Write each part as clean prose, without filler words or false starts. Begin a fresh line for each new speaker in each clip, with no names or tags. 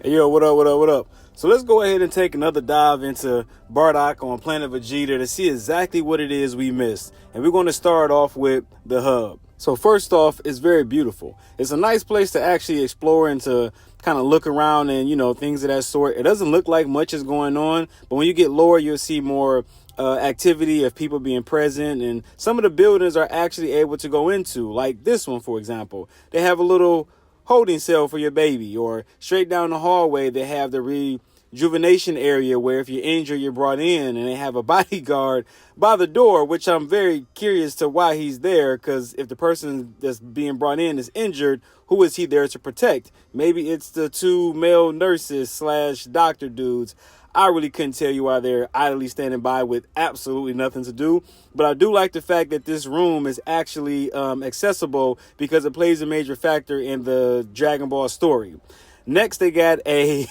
Hey, yo, what up, what up, what up? So let's go ahead and take another dive into Bardock on Planet Vegeta to see exactly what it is we missed. And we're going to start off with the hub. So first off, it's very beautiful. It's a nice place to actually explore and to kind of look around and, things of that sort. It doesn't look like much is going on, but when you get lower, you'll see more activity of people being present, and some of the buildings are actually able to go into, like this one, for example. They have a little holding cell for your baby, or straight down the hallway they have the rejuvenation area where if you're injured you're brought in, and they have a bodyguard by the door, which I'm very curious to why he's there, because if the person that's being brought in is injured, who is he there to protect? Maybe it's the two male nurses / doctor dudes. I really couldn't tell you why they're idly standing by with absolutely nothing to do. But I do like the fact that this room is actually accessible because it plays a major factor in the Dragon Ball story. Next, they got a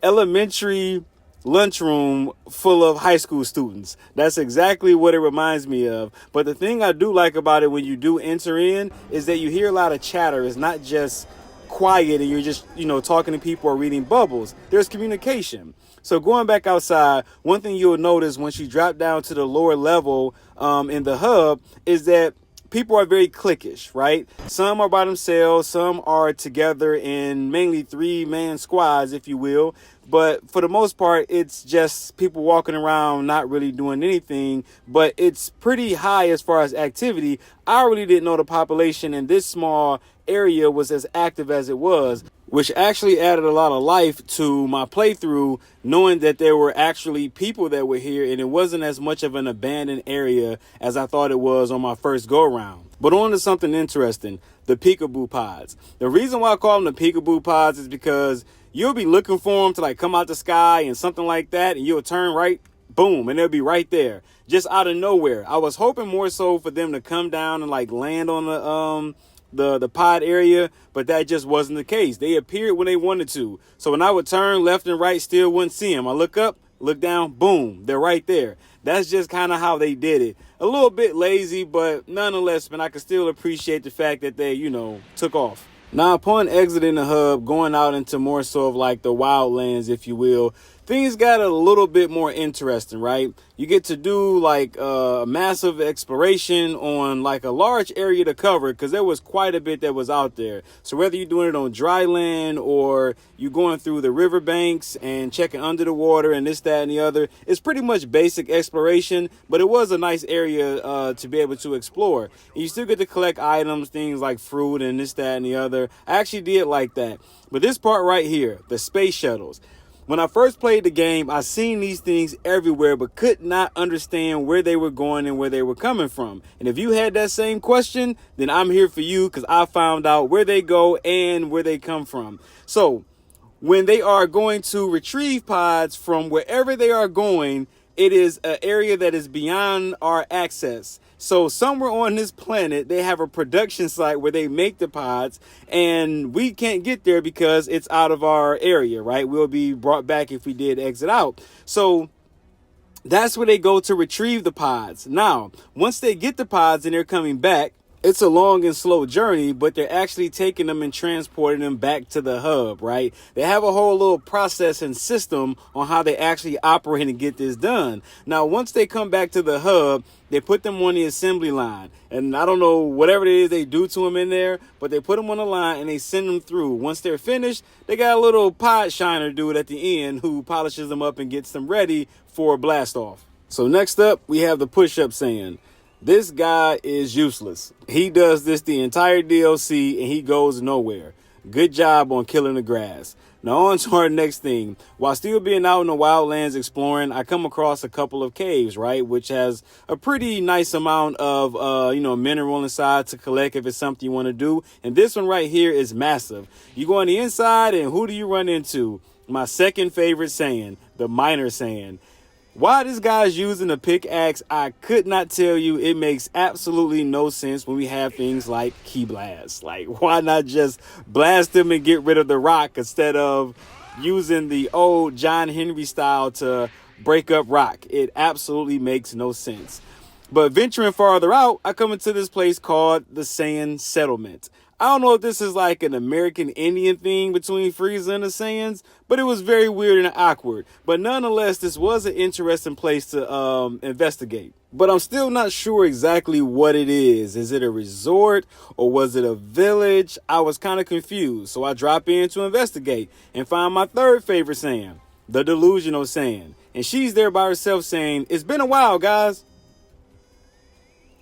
elementary lunchroom full of high school students. That's exactly what it reminds me of. But the thing I do like about it when you do enter in is that you hear a lot of chatter. It's not just quiet and you're just, talking to people or reading bubbles. There's communication. So going back outside, one thing you'll notice once you drop down to the lower level in the hub is that people are very cliquish, right? Some are by themselves, some are together in mainly 3-man squads, if you will. But for the most part, it's just people walking around, not really doing anything. But it's pretty high as far as activity. I really didn't know the population in this small area was as active as it was, which actually added a lot of life to my playthrough, knowing that there were actually people that were here and it wasn't as much of an abandoned area as I thought it was on my first go around. But on to something interesting, the peekaboo pods. The reason why I call them the peekaboo pods is because you'll be looking for them to come out the sky and something like that, and you'll turn right, boom, and they'll be right there, just out of nowhere. I was hoping more so for them to come down and land on the pod area, but that just wasn't the case. They appeared when they wanted to. So when I would turn left and right, still wouldn't see them. I look up, look down, boom, they're right there. That's just kind of how they did it. A little bit lazy, but nonetheless, man, I can still appreciate the fact that they, took off. Now, upon exiting the hub, going out into more so of the wildlands, if you will, things got a little bit more interesting, right? You get to do a massive exploration on a large area to cover, because there was quite a bit that was out there. So whether you're doing it on dry land or you're going through the riverbanks and checking under the water and this, that, and the other, it's pretty much basic exploration, but it was a nice area to be able to explore. And you still get to collect items, things like fruit and this, that, and the other. I actually did like that. But this part right here, the space shuttles. When I first played the game, I seen these things everywhere, but could not understand where they were going and where they were coming from. And if you had that same question, then I'm here for you, because I found out where they go and where they come from. So when they are going to retrieve pods from wherever they are going, it is an area that is beyond our access. So somewhere on this planet, they have a production site where they make the pods, and we can't get there because it's out of our area, right? We'll be brought back if we did exit out. So that's where they go to retrieve the pods. Now, once they get the pods and they're coming back, it's a long and slow journey, but they're actually taking them and transporting them back to the hub, right? They have a whole little process and system on how they actually operate and get this done. Now, once they come back to the hub, they put them on the assembly line. And I don't know whatever it is they do to them in there, but they put them on the line and they send them through. Once they're finished, they got a little pod shiner dude at the end who polishes them up and gets them ready for blast off. So next up, we have the push-up Saiyan. This guy is useless. He does this the entire DLC and he goes nowhere. Good job on killing the grass. Now on to our next thing. While still being out in the wildlands exploring, I come across a couple of caves, right? Which has a pretty nice amount of, mineral inside to collect if it's something you want to do. And this one right here is massive. You go on the inside and who do you run into? My second favorite Saiyan, the Miner Saiyan. Why this guy's using a pickaxe, I could not tell you. It makes absolutely no sense when we have things like Key Blast. Why not just blast him and get rid of the rock instead of using the old John Henry style to break up rock? It absolutely makes no sense. But venturing farther out, I come into this place called the Saiyan Settlement. I don't know if this is like an American Indian thing between Frieza and the Saiyans, but it was very weird and awkward. But nonetheless, this was an interesting place to investigate. But I'm still not sure exactly what it is. Is it a resort or was it a village? I was kind of confused. So I drop in to investigate and find my third favorite Saiyan, the delusional Saiyan. And she's there by herself saying, "It's been a while, guys."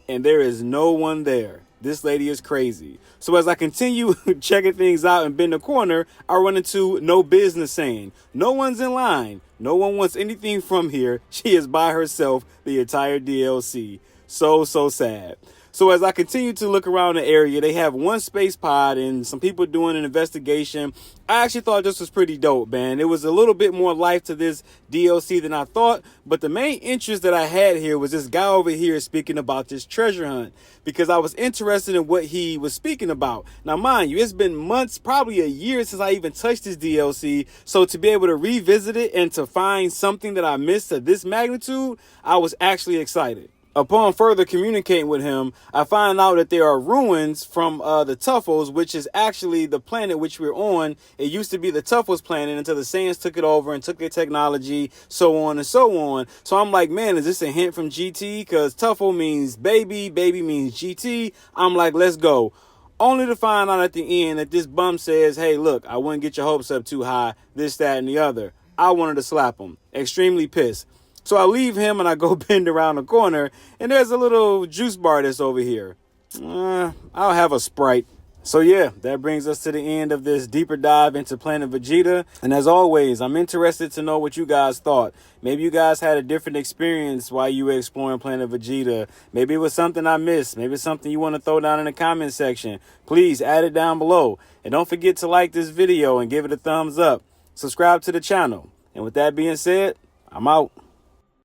And there is no one there. This lady is crazy. So as I continue checking things out and bend the corner, I run into No Business Saying. No one's in line. No one wants anything from here. She is by herself the entire DLC. So sad. So as I continue to look around the area, they have one space pod and some people doing an investigation. I actually thought this was pretty dope, man. It was a little bit more life to this DLC than I thought. But the main interest that I had here was this guy over here speaking about this treasure hunt, because I was interested in what he was speaking about. Now, mind you, it's been months, probably a year since I even touched this DLC. So to be able to revisit it and to find something that I missed to this magnitude, I was actually excited. Upon further communicating with him, I find out that there are ruins from the Tuffles, which is actually the planet which we're on. It used to be the Tuffles planet until the Saiyans took it over and took their technology, so on and so on. So I'm like, man, is this a hint from GT? Because Tuffle means baby, baby means GT. I'm like, let's go. Only to find out at the end that this bum says, hey, look, I wouldn't get your hopes up too high, this, that, and the other. I wanted to slap him. Extremely pissed. So I leave him and I go bend around the corner, and there's a little juice bar that's over here. I'll have a Sprite. So yeah, that brings us to the end of this deeper dive into Planet Vegeta. And as always, I'm interested to know what you guys thought. Maybe you guys had a different experience while you were exploring Planet Vegeta. Maybe it was something I missed. Maybe it's something you want to throw down in the comment section. Please add it down below. And don't forget to like this video and give it a thumbs up. Subscribe to the channel. And with that being said, I'm out.